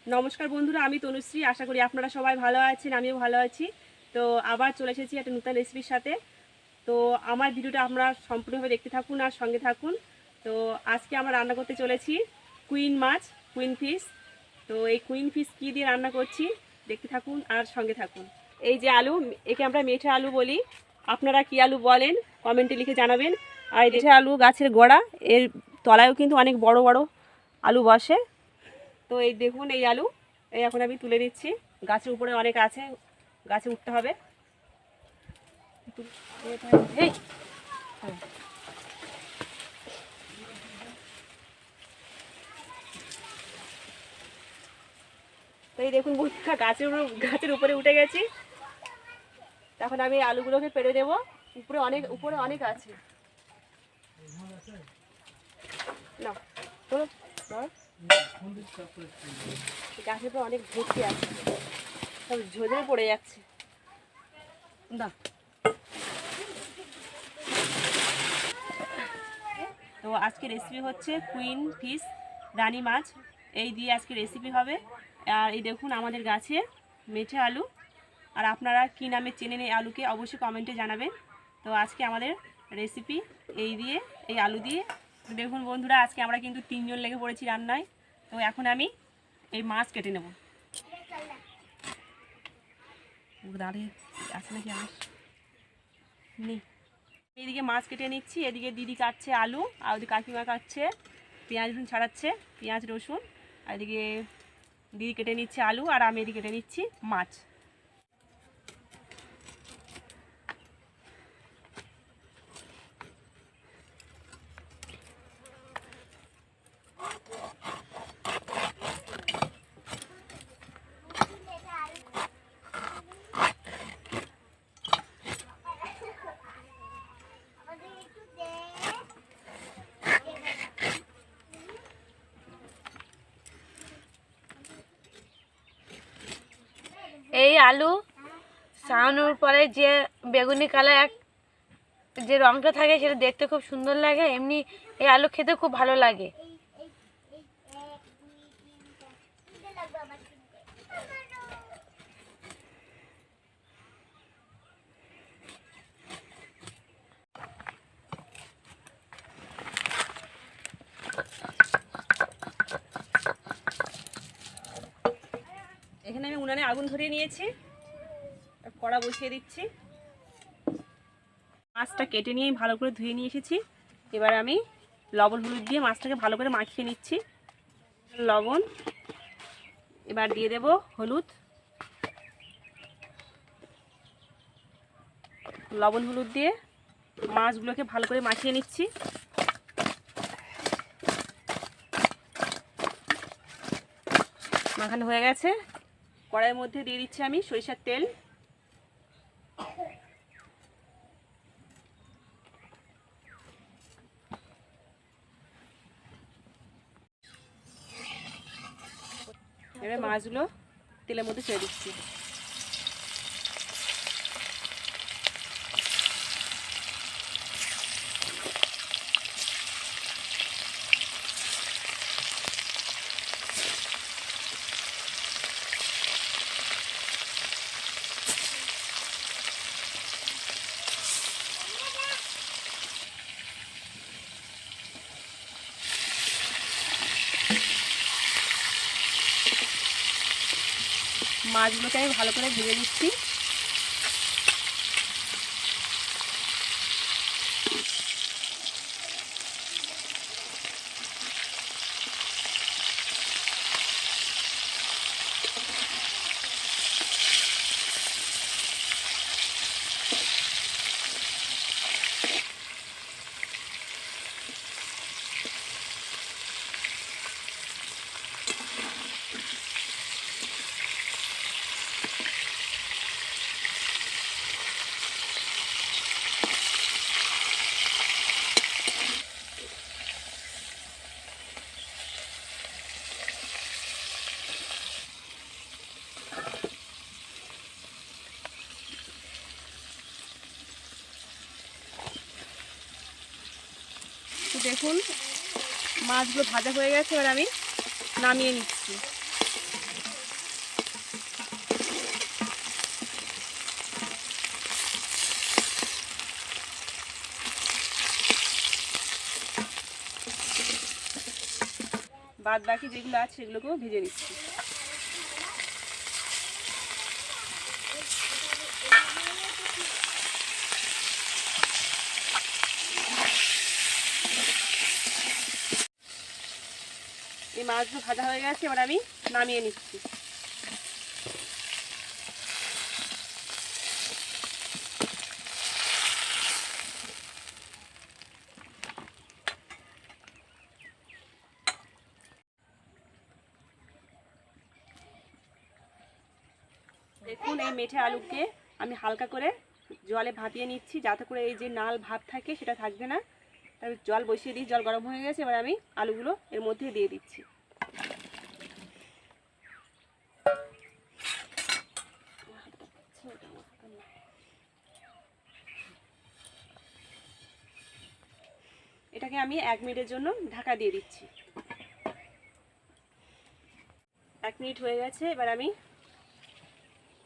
নমস্কার বন্ধুরা, আমি তনুশ্রী। আশা করি আপনারা সবাই ভালো আছেন, আমিও ভালো আছি। তো আবার চলে এসেছি একটা নতুন রেসিপির সাথে। তো আমার ভিডিওটা আপনারা সম্পূর্ণভাবে দেখতে থাকুন আর সঙ্গে থাকুন। তো আজকে আমরা রান্না করতে চলেছি কুইন মাছ, কুইন ফিশ। তো এই কুইন ফিশ কী দিয়ে রান্না করছি দেখতে থাকুন আর সঙ্গে থাকুন। এই যে আলু, একে আমরা মেঠে আলু বলি। আপনারা কি আলু বলেন কমেন্টে লিখে জানাবেন। আর এই মেঠে আলু গাছের গোড়া, এর তলায়ও কিন্তু অনেক বড় বড় আলু বসে। তো এই দেখুন এই আলু, এই এখন আমি তুলে নিচ্ছি। গাছের উপরে অনেক আছে, গাছে উঠতে হবে। তো এই দেখুন বন্ধুরা, গাছের উপরে উঠে গেছি। তখন আমি আলুগুলোকে পেড়ে দেবো। উপরে অনেক আছে না, গাছের উপরে অনেক ভর্তি আছে, সব ঝরে পড়ে যাচ্ছে না। তো আজকে রেসিপি হচ্ছে কুইন ফিশ, রানী মাছ, এই দিয়ে আজকে রেসিপি হবে। আর এই দেখুন আমাদের গাছে মেঠে আলু। আর আপনারা কী নামে চেনেন এই আলুকে অবশ্যই কমেন্টে জানাবেন। তো আজকে আমাদের রেসিপি এই আলু দিয়ে। দেখুন বন্ধুরা, আজকে আমরা কিন্তু 3 জন লেগে পড়েছি রান্নায়। তো এখন আমি এই মাছ কেটে নেব। দাঁড়িয়ে আছে নাকি আমার নেই। এদিকে মাছ কেটে নিচ্ছি, এদিকে দিদি কাটছে আলু, আর ওদিকে কাকিমা কাটছে পেঁয়াজ রসুন ছাড়াচ্ছে, পেঁয়াজ রসুন। আর এদিকে দিদি কেটে নিচ্ছে আলু, আর আমি এদিকে কেটে নিচ্ছি মাছ। এই আলু ছাড়ানোর পরে যে বেগুনি কালার যে রঙটা থাকে সেটা দেখতে খুব সুন্দর লাগে। এমনি এই আলু খেতে খুব ভালো লাগে। এখানে আমি উনানে আগুন ধরিয়ে নিয়েছি, কড়া বসিয়ে দিচ্ছি। মাছটা কেটে নিয়ে ভালো করে ধুয়ে নিয়ে এসেছি। এবার আমি লবণ হলুদ দিয়ে মাছটাকে ভালো করে মাখিয়ে নিচ্ছি। লবণ, এবার দিয়ে দেব হলুদ, লবণ হলুদ দিয়ে মাছগুলোকে ভালো করে মাখিয়ে নিচ্ছি। মাখানো হয়ে গেছে। কড়াইয়ের মধ্যে দিয়ে দিচ্ছি আমি সরিষার তেল। এবার মাছগুলো তেলের মধ্যে ছেড়ে দিচ্ছি। মাছগুলোকে আমি ভালো করে ভেজে নিচ্ছি। তো দেখুন মাছগুলো ভাজা হয়ে গেছে, এবার আমি নামিয়ে নিচ্ছি। বাদ বাকি যেগুলো আছে সেগুলোকেও ভেজে নিচ্ছি। এই মাছগুলো ভাজা হয়ে গেছে, এবার আমি নামিয়ে নিচ্ছি। দেখুন এই মেঠে আলুকে আমি হালকা করে জলে ভাপিয়ে নিচ্ছি, যাতে করে এই যে নাল ভাব থাকে সেটা থাকবে না। তারপর জল বসিয়ে দিই, জল গরম হয়ে গেছে, এবার আমি আলুগুলো এর মধ্যে দিয়ে দিচ্ছি। এটাকে আমি 1 মিনিটের জন্য ঢাকা দিয়ে দিচ্ছি। 1 মিনিট হয়ে গেছে, এবার আমি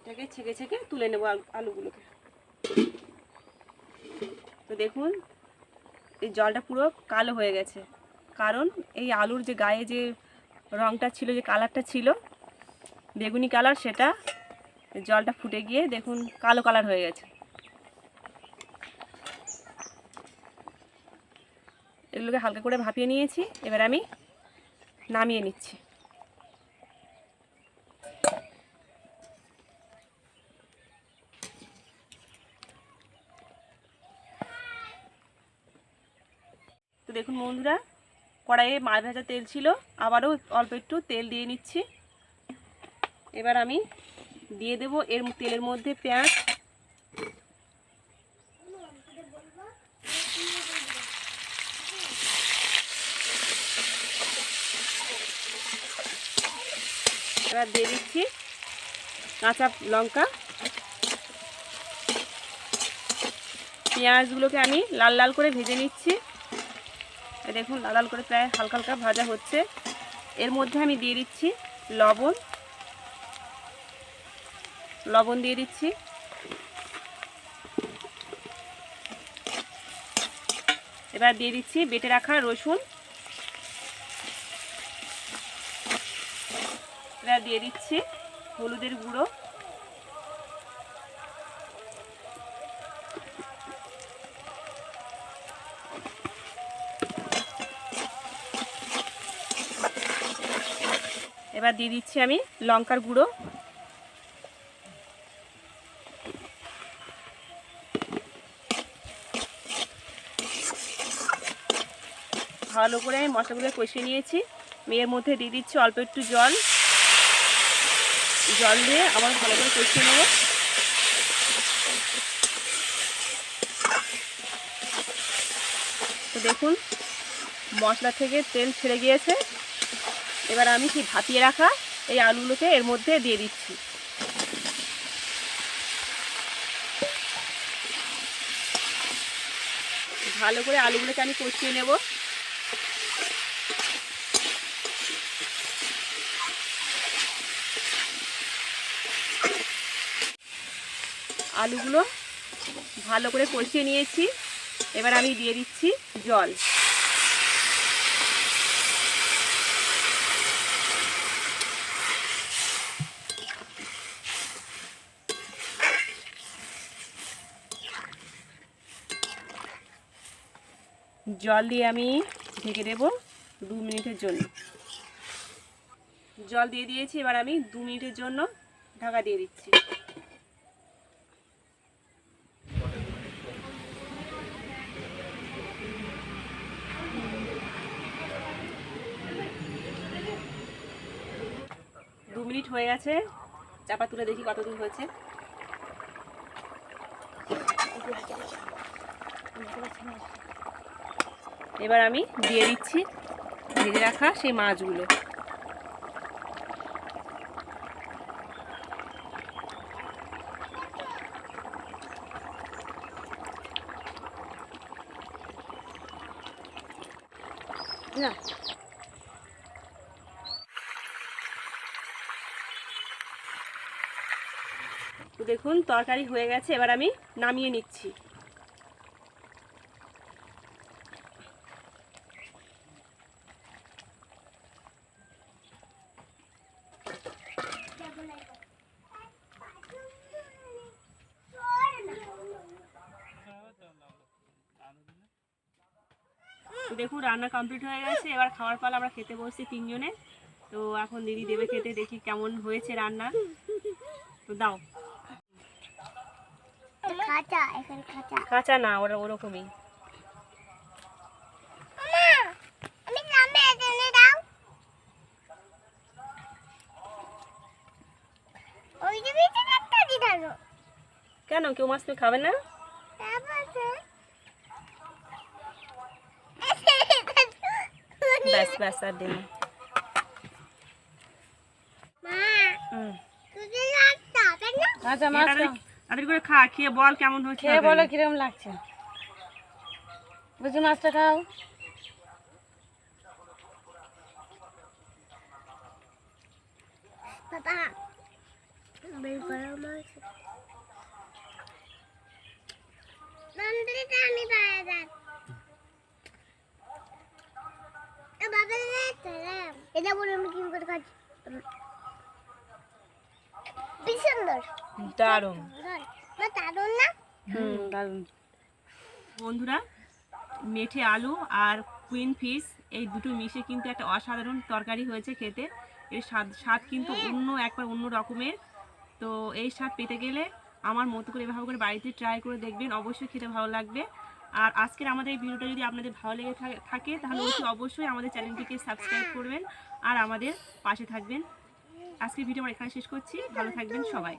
এটাকে ছেঁকে ছেঁকে তুলে নেব আলুগুলোকে। তো দেখুন এই জলটা পুরো কালো হয়ে গেছে, কারণ এই আলুর যে গায়ে যে রঙটা ছিল, যে কালারটা ছিল বেগুনি কালার, সেটা জলটা ফুটে গিয়ে দেখুন কালো কালার হয়ে গেছে। এগুলোকে হালকা করে ভাপিয়ে নিয়েছি, এবার আমি নামিয়ে নিচ্ছি। তো দেখুন বন্ধুরা, কড়াইয়ে মাছ ভাজা তেল ছিল, আবারও অল্প একটু তেল দিয়ে নিচ্ছি। এবার আমি দিয়ে দেব এর তেলের মধ্যে পেঁয়াজ, এবার দিয়ে দিচ্ছি কাঁচা লঙ্কা। পেঁয়াজগুলোকে আমি লাল লাল করে ভেজে নিচ্ছি। দেখুন লাল লাল করে প্রায় হালকা হালকা ভাজা হচ্ছে। এর মধ্যে আমি দিয়ে দিচ্ছি লবণ দিয়ে দিচ্ছি। এবার দিয়ে দিচ্ছি বেটে রাখা রসুন। এবার দিয়ে দিচ্ছি হলুদের গুঁড়ো, এবার দিয়ে দিচ্ছি আমি লঙ্কার গুঁড়ো, ভালো করে আমি মশলাগুলো কষিয়ে নিয়েছি। এর মধ্যে দিয়ে দিচ্ছি অল্প একটু জল দিয়ে আবার ভালো করে কষিয়ে নেব। তো দেখুন মশলা থেকে তেল ছেড়ে গিয়েছে। এবার আমি সেই ভাপিয়ে রাখা এই আলুগুলোকে এর মধ্যে দিয়ে দিচ্ছি। ভালো করে আলুগুলোকে আমি কষিয়ে নেব। আলুগুলো ভালো করে কষিয়ে নিয়েছি, এবার আমি দিয়ে দিচ্ছি জল। জল দিয়ে আমি ঢেকে দেব 2 মিনিটের জন্য। জল দিয়ে দিয়েছি, এবার আমি 2 মিনিটের জন্য ঢাকা দিয়ে দিচ্ছি। দু মিনিট হয়ে গেছে, চাপা তুলে দেখি কত দূর হয়েছে। এবার আমি দিয়ে দিচ্ছি ভেজে রাখা সেই মাছগুলো। না তো দেখুন তরকারি হয়ে গেছে, এবার আমি নামিয়ে নিচ্ছি। তো দেখুন রান্না কমপ্লিট হয়ে গেছে, এবার খাওয়ার পালা, আমরা খেতে বসছি 3 জনে। তো এখন দিদি দেবে খেতে, দেখি কেমন হয়েছে রান্না। তো দাও। খাঁচা এখানে খাঁচা কাঁচা না, ওরা ওরকমই। আমি নামে এনে দাও ওই যে ভিতরে একটা দি দাও কেন কেউ মাছ তুমি খাবে না? ব্যাস ব্যাস, আর দিন। মা তুই লাগতা তাই না আচ্ছা মাছ তাদের করে খা, খেয়ে বল কেমন হয়েছে। খেয়ে বলো কিরকম লাগছে। বুঝি মাছটা খাও। বাবা বের করো মাছ নন্দরিটা আমি পায়া যাক বাবা এটা বলে আমি কি করে খাচ্ছি বেশ সুন্দর দারুণ। মা দারুণ না দারুণ। বন্ধুরা, মেঠে আলু আর কুইন ফিশ এই দুটো মিশে কিন্তু একটা অসাধারণ তরকারি হয়েছে খেতে। এর স্বাদ কিন্তু অন্য রকমের। তো এই স্বাদ পেতে গেলে আমার মতো করে এভাবে করে বাড়িতে ট্রাই করে দেখবেন, অবশ্যই খেতে ভালো লাগবে। আর আজকের আমাদের এই ভিডিওটা যদি আপনাদের ভালো লেগে থাকে তাহলে অবশ্যই আমাদের চ্যানেলটিকে সাবস্ক্রাইব করবেন আর আমাদের পাশে থাকবেন। আজকের ভিডিও আমরা এখানে শেষ করছি। ভালো থাকবেন সবাই।